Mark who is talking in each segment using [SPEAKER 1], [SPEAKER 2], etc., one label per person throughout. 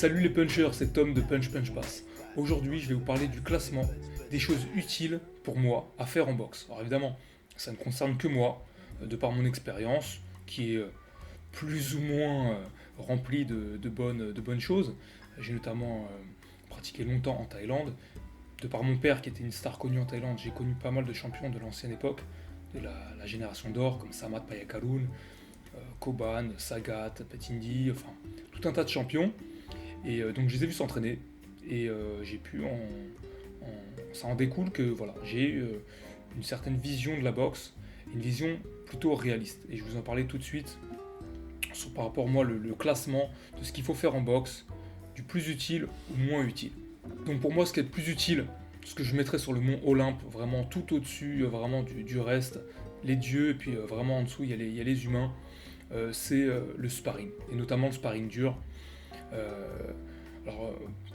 [SPEAKER 1] Salut les punchers, c'est Tom de Punch Punch Pass. Aujourd'hui, je vais vous parler du classement des choses utiles pour moi à faire en boxe. Alors évidemment, ça ne concerne que moi, de par mon expérience, qui est plus ou moins remplie de bonnes choses. J'ai notamment pratiqué longtemps en Thaïlande. De par mon père qui était une star connue en Thaïlande, j'ai connu pas mal de champions de l'ancienne époque, de la génération d'or, comme Samat Payakarun, Koban, Sagat, Patindi, enfin tout un tas de champions. Et donc je les ai vus s'entraîner et j'ai pu ça en découle que voilà, j'ai une certaine vision de la boxe, une vision plutôt réaliste. Et je vais vous en parler tout de suite sur par rapport à moi le classement de ce qu'il faut faire en boxe, du plus utile au moins utile. Donc pour moi ce qui est le plus utile, ce que je mettrais sur le mont Olympe, vraiment tout au-dessus vraiment du reste, les dieux, et puis vraiment en dessous il y a les humains, c'est le sparring, et notamment le sparring dur. Euh,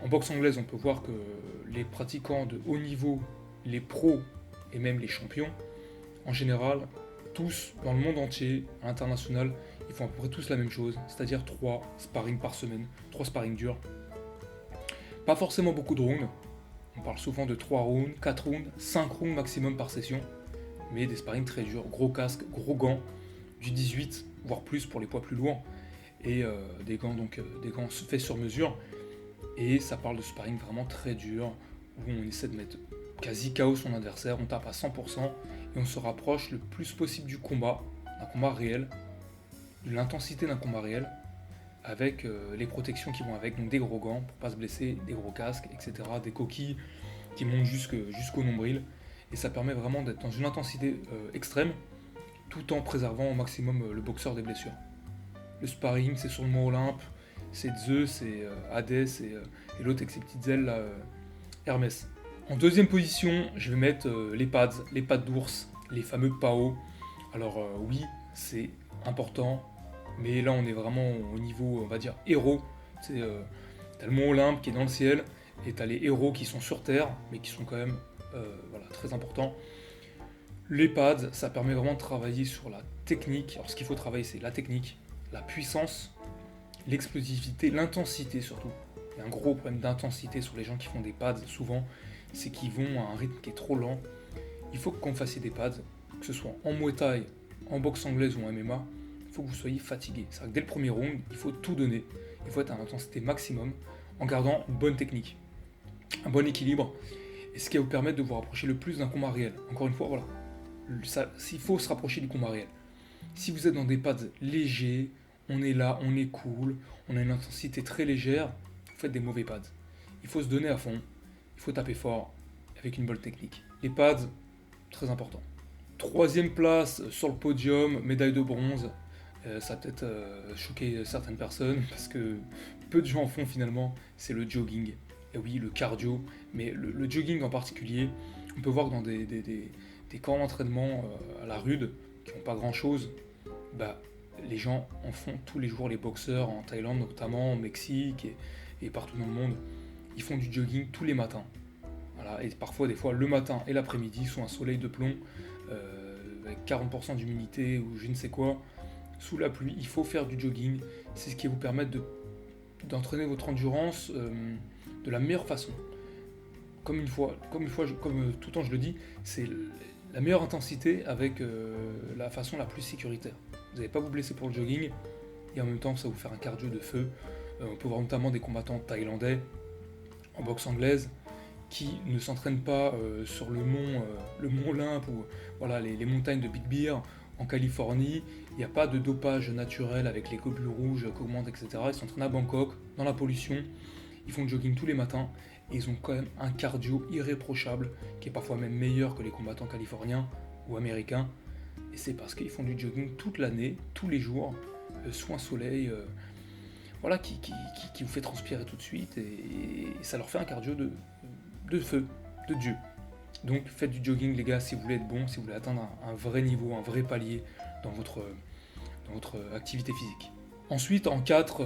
[SPEAKER 1] en boxe anglaise, on peut voir que les pratiquants de haut niveau, les pros et même les champions, en général, tous dans le monde entier, à l'international, ils font à peu près tous la même chose, c'est-à-dire 3 sparring par semaine, 3 sparring durs. Pas forcément beaucoup de rounds, on parle souvent de 3 rounds, 4 rounds, 5 rounds maximum par session, mais des sparring très durs, gros casque, gros gants, du 18, voire plus pour les poids plus lourds, et des gants faits sur mesure. Et ça parle de sparring vraiment très dur, où on essaie de mettre quasi KO son adversaire, on tape à 100% et on se rapproche le plus possible du combat, d'un combat réel, de l'intensité d'un combat réel, avec les protections qui vont avec, donc des gros gants pour pas se blesser, des gros casques, etc., des coquilles qui montent jusqu'au nombril, et ça permet vraiment d'être dans une intensité extrême, tout en préservant au maximum le boxeur des blessures. Le sparring, c'est sur le mont Olympe, c'est Zeus, c'est Hadès et l'autre avec ses petites ailes, là, Hermès. En deuxième position, je vais mettre les pads d'ours, les fameux PAO. Alors oui, c'est important, mais là on est vraiment au niveau, on va dire, héros. T'as le mont Olympe qui est dans le ciel, et t'as les héros qui sont sur Terre, mais qui sont quand même voilà, très importants. Les pads, ça permet vraiment de travailler sur la technique. Alors ce qu'il faut travailler, c'est la technique, la puissance, l'explosivité, l'intensité surtout. Il y a un gros problème d'intensité sur les gens qui font des pads souvent, c'est qu'ils vont à un rythme qui est trop lent. Il faut qu'on fasse des pads, que ce soit en Muay Thai, en boxe anglaise ou en MMA, il faut que vous soyez fatigué. C'est-à-dire que dès le premier round, il faut tout donner, il faut être à l'intensité maximum en gardant une bonne technique, un bon équilibre, et ce qui va vous permettre de vous rapprocher le plus d'un combat réel. Encore une fois, voilà, il faut se rapprocher du combat réel. Si vous êtes dans des pads légers, on est là, on est cool, on a une intensité très légère, vous faites des mauvais pads. Il faut se donner à fond, il faut taper fort, avec une bonne technique. Les pads, très important. Troisième place sur le podium, médaille de bronze. Ça a peut-être choqué certaines personnes, parce que peu de gens en font finalement, c'est le jogging. Et oui, le cardio, mais le jogging en particulier, on peut voir que dans des camps d'entraînement à la rude, qui n'ont pas grand-chose, bah, les gens en font tous les jours, les boxeurs en Thaïlande notamment, au Mexique et partout dans le monde. Ils font du jogging tous les matins. Voilà, et parfois, des fois, le matin et l'après-midi, sous un soleil de plomb, avec 40% d'humidité ou je ne sais quoi, sous la pluie, il faut faire du jogging. C'est ce qui va vous permettre d'entraîner votre endurance de la meilleure façon. Comme tout le temps je le dis, c'est la meilleure intensité avec la façon la plus sécuritaire. Vous n'allez pas vous blesser pour le jogging, et en même temps ça va vous faire un cardio de feu. On peut voir notamment des combattants thaïlandais en boxe anglaise qui ne s'entraînent pas sur le mont Olympe ou voilà, les montagnes de Big Bear en Californie. Il n'y a pas de dopage naturel avec les globules rouges qu'augmentent, etc. Ils s'entraînent à Bangkok, dans la pollution. Ils font du jogging tous les matins et ils ont quand même un cardio irréprochable qui est parfois même meilleur que les combattants californiens ou américains. Et c'est parce qu'ils font du jogging toute l'année, tous les jours, sous un soleil voilà, qui vous fait transpirer tout de suite, et ça leur fait un cardio de feu, de Dieu. Donc faites du jogging les gars si vous voulez être bon, si vous voulez atteindre un vrai niveau, un vrai palier dans votre activité physique. Ensuite en 4,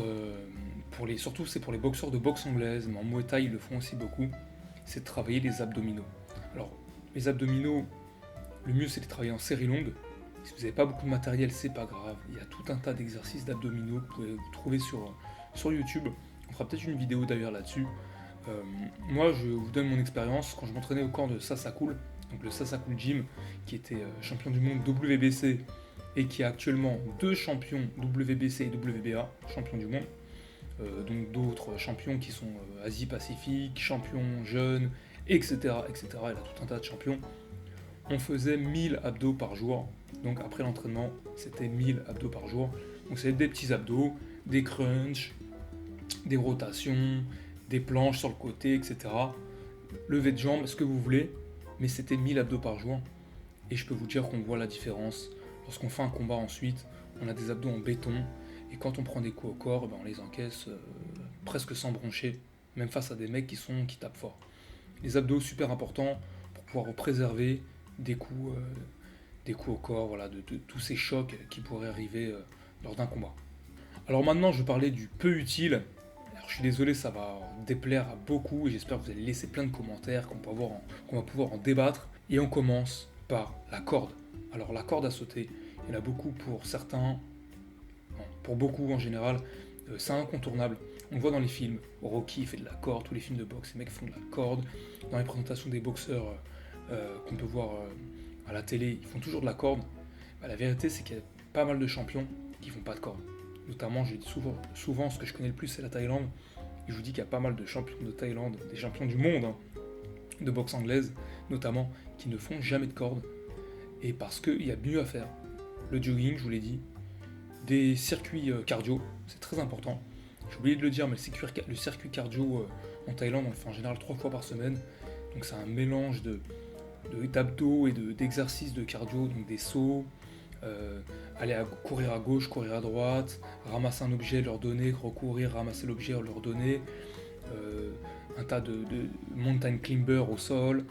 [SPEAKER 1] surtout c'est pour les boxeurs de boxe anglaise, mais en Muay Thai ils le font aussi beaucoup, c'est de travailler les abdominaux. Alors les abdominaux, le mieux c'est de les travailler en série longue. Si vous n'avez pas beaucoup de matériel, c'est pas grave. Il y a tout un tas d'exercices d'abdominaux que vous pouvez trouver sur YouTube On fera peut-être une vidéo d'ailleurs là-dessus. Moi, je vous donne mon expérience quand je m'entraînais au camp de Sasakul, donc le Sasakul Gym, qui était champion du monde WBC et qui est actuellement 2 champions WBC et WBA, champions du monde. Donc d'autres champions qui sont Asie-Pacifique, champions jeunes, etc., etc. Il a tout un tas de champions. On faisait 1000 abdos par jour. Donc après l'entraînement, c'était 1000 abdos par jour. Donc c'est des petits abdos, des crunchs, des rotations, des planches sur le côté, etc. Lever de jambes, ce que vous voulez, mais c'était 1000 abdos par jour. Et je peux vous dire qu'on voit la différence. Lorsqu'on fait un combat ensuite, on a des abdos en béton, et quand on prend des coups au corps, ben on les encaisse presque sans broncher, même face à des mecs qui tapent fort. Les abdos, super importants pour pouvoir préserver des coups au corps, voilà, de tous ces chocs qui pourraient arriver lors d'un combat. Alors maintenant, je vais parler du peu utile. Alors, je suis désolé, ça va déplaire à beaucoup et j'espère que vous allez laisser plein de commentaires, qu'on va pouvoir en débattre. Et on commence par la corde. Alors la corde à sauter, il y en a beaucoup pour certains, non, pour beaucoup en général, c'est incontournable. On le voit dans les films, Rocky fait de la corde, tous les films de boxe, les mecs font de la corde. Dans les présentations des boxeurs qu'on peut voir à la télé, ils font toujours de la corde. Bah, la vérité, c'est qu'il y a pas mal de champions qui font pas de corde. Notamment, je dis souvent, ce que je connais le plus, c'est la Thaïlande. Et je vous dis qu'il y a pas mal de champions de Thaïlande, des champions du monde, hein, de boxe anglaise, notamment, qui ne font jamais de corde. Et parce qu'il y a mieux à faire. Le jogging, je vous l'ai dit, des circuits cardio, c'est très important. J'ai oublié de le dire, mais le circuit cardio en Thaïlande, on le fait en général 3 fois par semaine. Donc c'est un mélange d'abdos et d'exercices de cardio, donc des sauts, aller courir à gauche, courir à droite, ramasser un objet, leur donner, recourir, ramasser l'objet, leur donner, un tas de mountain climber au sol,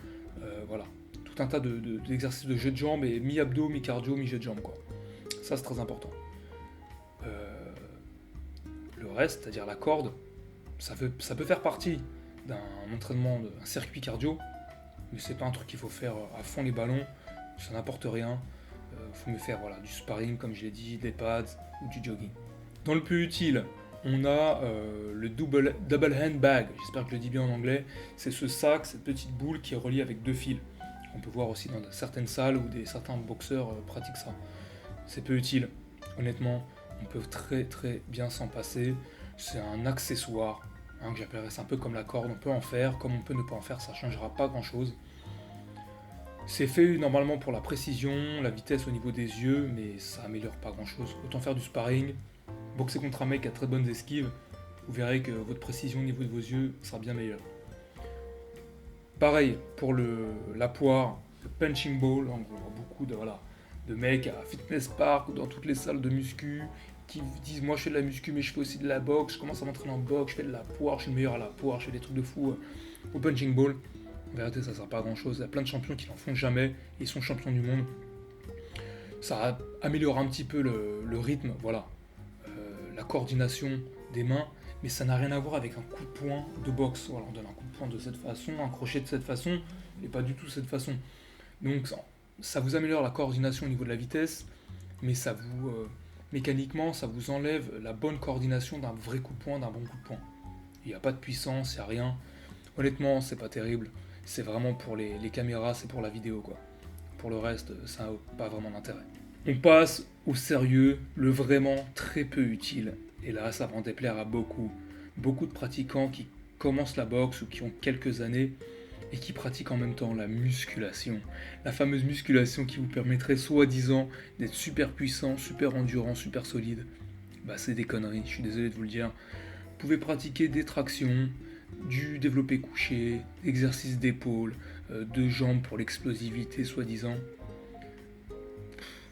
[SPEAKER 1] voilà. Tout un tas d'exercices de jeu de jambes et mi-abdos, mi-cardio, mi-jeu de jambes, quoi. Ça, c'est très important. Le reste, c'est-à-dire la corde, ça peut faire partie d'un entraînement, d'un circuit cardio, mais c'est pas un truc qu'il faut faire à fond les ballons, ça n'apporte rien. Faut mieux faire du sparring, comme je l'ai dit, des pads ou du jogging. Dans le plus utile, on a le double hand bag, j'espère que je le dis bien en anglais. C'est ce sac, cette petite boule qui est reliée avec 2 fils. On peut voir aussi dans certaines salles où certains boxeurs pratiquent ça. C'est peu utile, honnêtement, on peut très très bien s'en passer. C'est un accessoire, que j'appellerais ça un peu comme la corde. On peut en faire, comme on peut ne pas en faire, ça ne changera pas grand chose. C'est fait normalement pour la précision, la vitesse au niveau des yeux, mais ça améliore pas grand chose. Autant faire du sparring, boxer contre un mec qui a très bonnes esquives, vous verrez que votre précision au niveau de vos yeux sera bien meilleure. Pareil pour la poire, le punching ball, on voit beaucoup de mecs à Fitness Park ou dans toutes les salles de muscu qui disent moi je fais de la muscu mais je fais aussi de la boxe, je commence à m'entraîner en boxe, je fais de la poire, je suis le meilleur à la poire, je fais des trucs de fou au punching ball. En vérité, ça ne sert pas à grand chose. Il y a plein de champions qui n'en font jamais et ils sont champions du monde. Ça améliore un petit peu le rythme, la coordination des mains, mais ça n'a rien à voir avec un coup de poing de boxe. Voilà, on donne un coup de poing de cette façon, un crochet de cette façon, et pas du tout de cette façon. Donc ça vous améliore la coordination au niveau de la vitesse, mais mécaniquement, ça vous enlève la bonne coordination d'un vrai coup de poing, d'un bon coup de poing. Il n'y a pas de puissance, il n'y a rien. Honnêtement, c'est pas terrible. C'est vraiment pour les caméras, c'est pour la vidéo, quoi. Pour le reste, ça n'a pas vraiment d'intérêt. On passe au sérieux, le vraiment très peu utile. Et là, ça va en déplaire à beaucoup. Beaucoup de pratiquants qui commencent la boxe ou qui ont quelques années et qui pratiquent en même temps la musculation. La fameuse musculation qui vous permettrait soi-disant d'être super puissant, super endurant, super solide. Bah c'est des conneries, je suis désolé de vous le dire. Vous pouvez pratiquer des tractions, du développé couché, exercice d'épaule, de jambes pour l'explosivité soi-disant.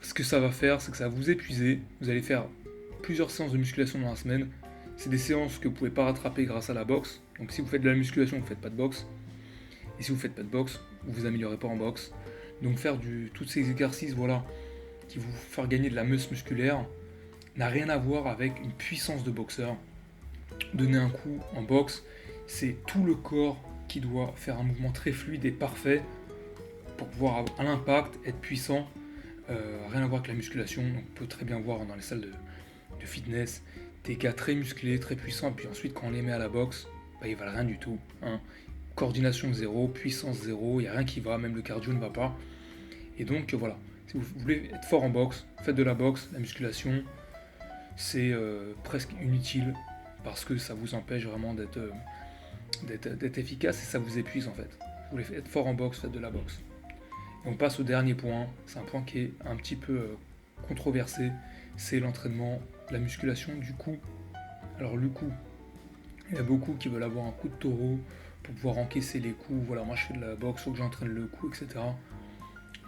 [SPEAKER 1] Ce que ça va faire, c'est que ça va vous épuiser. Vous allez faire plusieurs séances de musculation dans la semaine. C'est des séances que vous ne pouvez pas rattraper grâce à la boxe. Donc si vous faites de la musculation, vous ne faites pas de boxe. Et si vous ne faites pas de boxe, vous ne vous améliorez pas en boxe. Donc faire tous ces exercices qui vous font gagner de la masse musculaire n'a rien à voir avec une puissance de boxeur. Donner un coup en boxe, c'est tout le corps qui doit faire un mouvement très fluide et parfait pour pouvoir à l'impact être puissant. Rien à voir avec la musculation. Donc on peut très bien voir dans les salles de fitness des gars très musclés, très puissants, et puis ensuite quand on les met à la boxe, bah, ils valent rien du tout, hein. Coordination zéro, puissance zéro, il n'y a rien qui va, même le cardio ne va pas. Et donc voilà, si vous voulez être fort en boxe, faites de la boxe, la musculation, c'est presque inutile parce que ça vous empêche vraiment d'être efficace et ça vous épuise en fait. Vous voulez être fort en boxe, faites de la boxe. Et on passe au dernier point, c'est un point qui est un petit peu controversé, c'est l'entraînement, la musculation du cou. Alors le cou, il y a beaucoup qui veulent avoir un coup de taureau pour pouvoir encaisser les coups. Voilà, moi je fais de la boxe, faut que j'entraîne le cou, etc.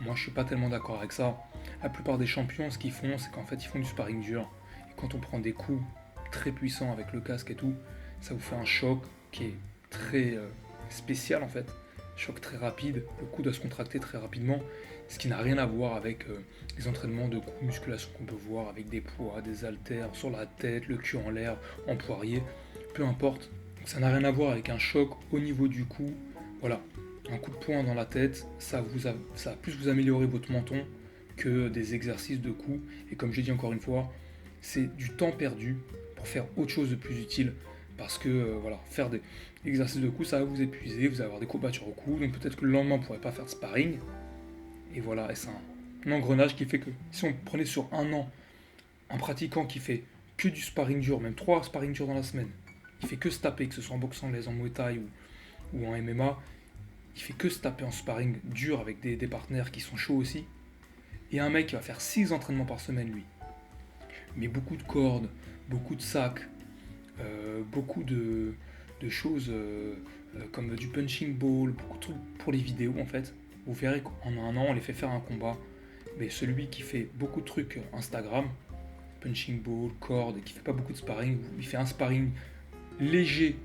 [SPEAKER 1] Moi je suis pas tellement d'accord avec ça. La plupart des champions, ce qu'ils font, c'est qu'en fait ils font du sparring dur. Et quand on prend des coups très puissants avec le casque et tout, ça vous fait un choc qui est très spécial en fait. Choc très rapide, le cou doit se contracter très rapidement, ce qui n'a rien à voir avec les entraînements de coups musculation qu'on peut voir avec des poids, des haltères sur la tête, le cul en l'air, en poirier, peu importe. Ça n'a rien à voir avec un choc au niveau du cou. Voilà, un coup de poing dans la tête, ça va plus vous améliorer votre menton que des exercices de cou. Et comme j'ai dit encore une fois, c'est du temps perdu pour faire autre chose de plus utile. Parce que voilà, faire des exercices de cou, ça va vous épuiser, vous allez avoir des courbatures au cou, donc peut-être que le lendemain, vous ne pourrez pas faire de sparring. Et voilà, et c'est un engrenage qui fait que si on prenait sur un an un pratiquant qui fait que du sparring dur, même 3 sparring durs dans la semaine, il fait que se taper, que ce soit en boxe anglaise, en Muay Thai ou en MMA, il fait que se taper en sparring dur avec des partenaires qui sont chauds aussi, et un mec qui va faire 6 entraînements par semaine, lui, mais beaucoup de cordes, beaucoup de sacs, beaucoup de choses comme du punching ball, beaucoup de trucs pour les vidéos en fait. Vous verrez qu'en un an, on les fait faire un combat. Mais celui qui fait beaucoup de trucs Instagram, punching ball, corde, et qui fait pas beaucoup de sparring, il fait un sparring léger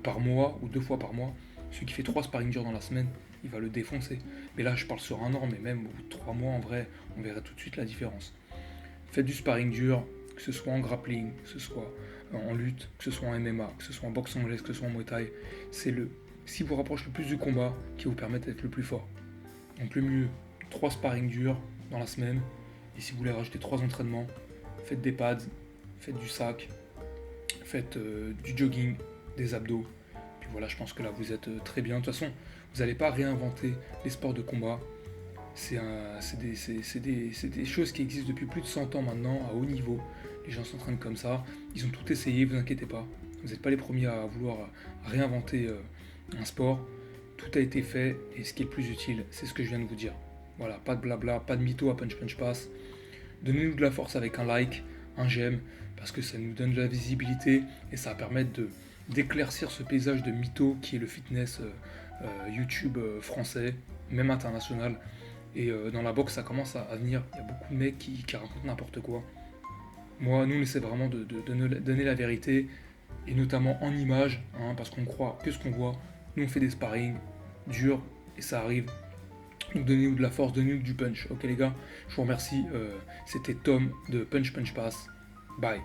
[SPEAKER 1] par mois ou 2 fois par mois. Celui qui fait 3 sparring durs dans la semaine, il va le défoncer. Mais là, je parle sur un an, mais même au bout de 3 mois, en vrai, on verra tout de suite la différence. Faites du sparring dur, que ce soit en grappling, que ce soit en lutte, que ce soit en MMA, que ce soit en boxe anglaise, que ce soit en Muay Thai. C'est le, si vous rapproche le plus du combat, qui vous permet d'être le plus fort. Donc le mieux, 3 sparring durs dans la semaine. Et si vous voulez rajouter 3 entraînements, faites des pads, faites du sac, faites du jogging, des abdos. Puis voilà, je pense que là vous êtes très bien. De toute façon, vous n'allez pas réinventer les sports de combat. C'est des choses qui existent depuis plus de 100 ans maintenant, à haut niveau. Les gens s'entraînent comme ça. Ils ont tout essayé, vous inquiétez pas. Vous n'êtes pas les premiers à vouloir réinventer un sport. Tout a été fait et ce qui est le plus utile, c'est ce que je viens de vous dire. Voilà, pas de blabla, pas de mytho à punch punch pass. Donnez-nous de la force avec un like, un j'aime, parce que ça nous donne de la visibilité et ça va permettre d'éclaircir ce paysage de mytho qui est le fitness YouTube français, même international. Et dans la boxe, ça commence à venir. Il y a beaucoup de mecs qui racontent n'importe quoi. Moi, nous, on essaie vraiment de donner la vérité, et notamment en images, hein, parce qu'on croit que ce qu'on voit. Nous, on fait des sparring durs, et ça arrive. Donc, donnez-nous de la force, donnez-nous du punch. Ok, les gars, je vous remercie. C'était Tom de Punch Punch Pass. Bye.